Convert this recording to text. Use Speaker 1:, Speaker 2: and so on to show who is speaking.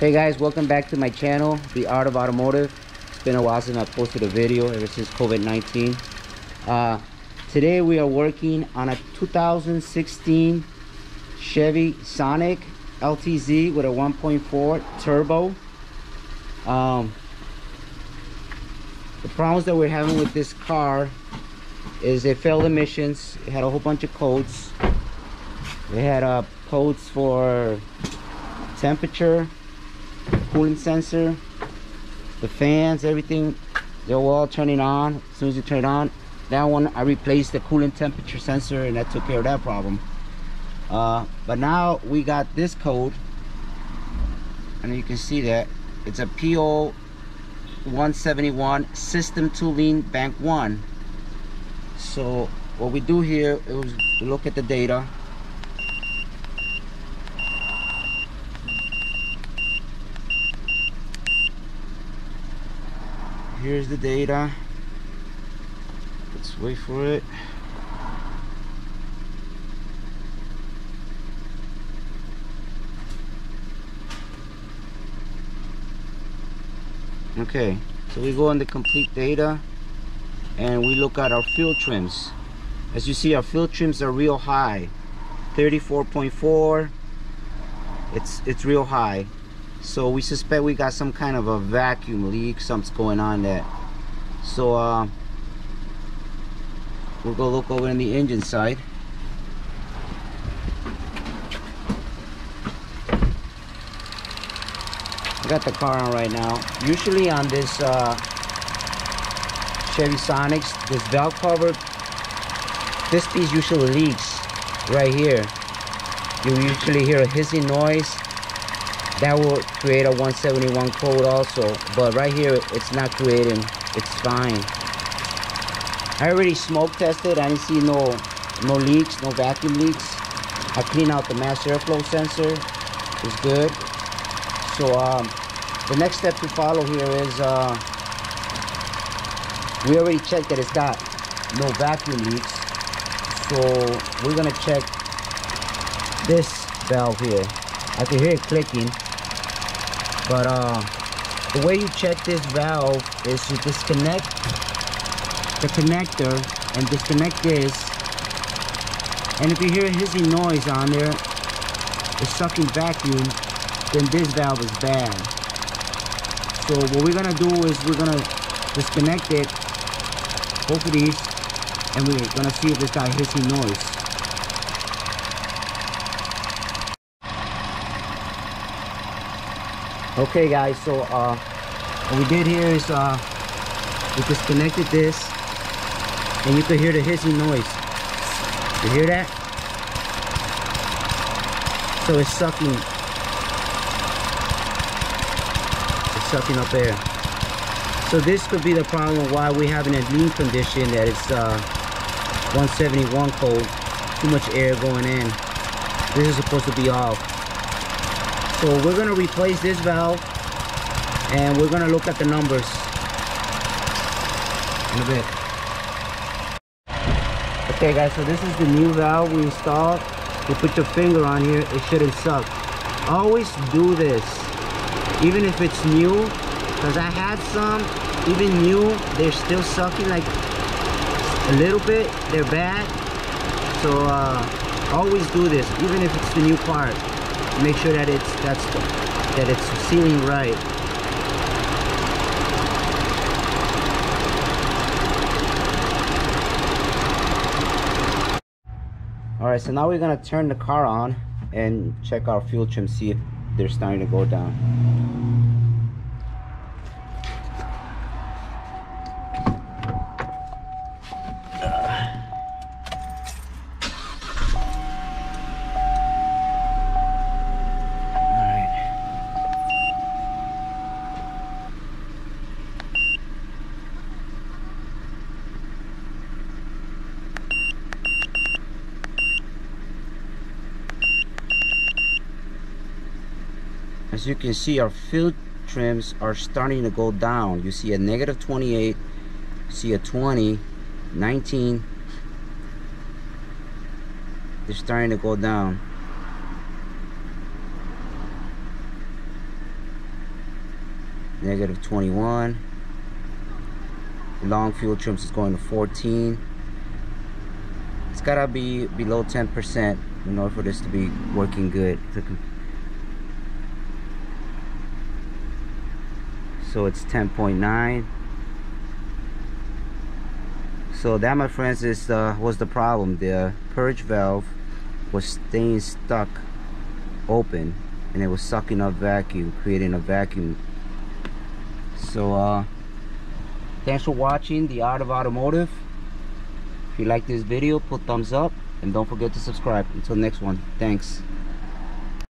Speaker 1: Hey guys, welcome back to my channel, The Art of Automotive. It's been a while since I posted a video, ever since COVID-19. Today we are working on a 2016 Chevy Sonic LTZ with a 1.4 turbo. The problems that we're having with this car is it failed emissions. It had a whole bunch of codes. They had codes for temperature, coolant sensor, the fans, everything. They were all turning on as soon as you turn it on. That one I replaced the coolant temperature sensor, and that took care of that problem. But now we got this code, and you can see that it's a PO 171 system tooling bank 1. So what we do here is we look at the data. Here's the data. Let's wait for it. Okay, so we go on the complete data and we look at our fuel trims. As you see, our fuel trims are real high, 34.4. It's real high. So we suspect we got some kind of a vacuum leak, something's going on there. So we'll go look over in the engine side. I got the car on right now. Usually on this Chevy Sonics, this valve cover, this piece usually leaks right here. You usually hear a hissing noise. That will create a 171 code also, but right here it's not creating. It's fine. I already smoke tested. I didn't see no leaks, no vacuum leaks. I cleaned out the mass airflow sensor. It's good. So the next step to follow here is we already checked that it's got no vacuum leaks. So we're gonna check this valve here. I can hear it clicking. But the way you check this valve is you disconnect the connector and disconnect this. And if you hear a hissing noise on there, it's sucking vacuum, then this valve is bad. So what we're gonna do is we're gonna disconnect it, both of these, and we're gonna see if it's got hissing noise. Okay guys, so what we did here is we disconnected this, and you can hear the hissing noise. You hear that? So it's sucking up air. So this could be the problem why we're having a lean condition, that it's 171 code, too much air going in. This is supposed to be off. So we're gonna replace this valve, and we're gonna look at the numbers in a bit. Okay guys, so this is the new valve we installed. You put your finger on here, it shouldn't suck. Always do this, even if it's new, because I had some, even new, they're still sucking like a little bit, they're bad. So always do this, even if it's the new part. Make sure that it's sealing right. All right, so now we're gonna turn the car on and check our fuel trim, see if they're starting to go down. As you can see, our fuel trims are starting to go down. You see a negative 28, you see a 20, 19. They're starting to go down. negative 21. The long fuel trims is going to 14. It's gotta be below 10% in order for this to be working good. So it's 10.9. So that, my friends, is was the problem. The purge valve was staying stuck open, and it was sucking up vacuum, creating a vacuum. So thanks for watching The Art of Automotive. If you like this video, put thumbs up, and don't forget to subscribe. Until next one, thanks.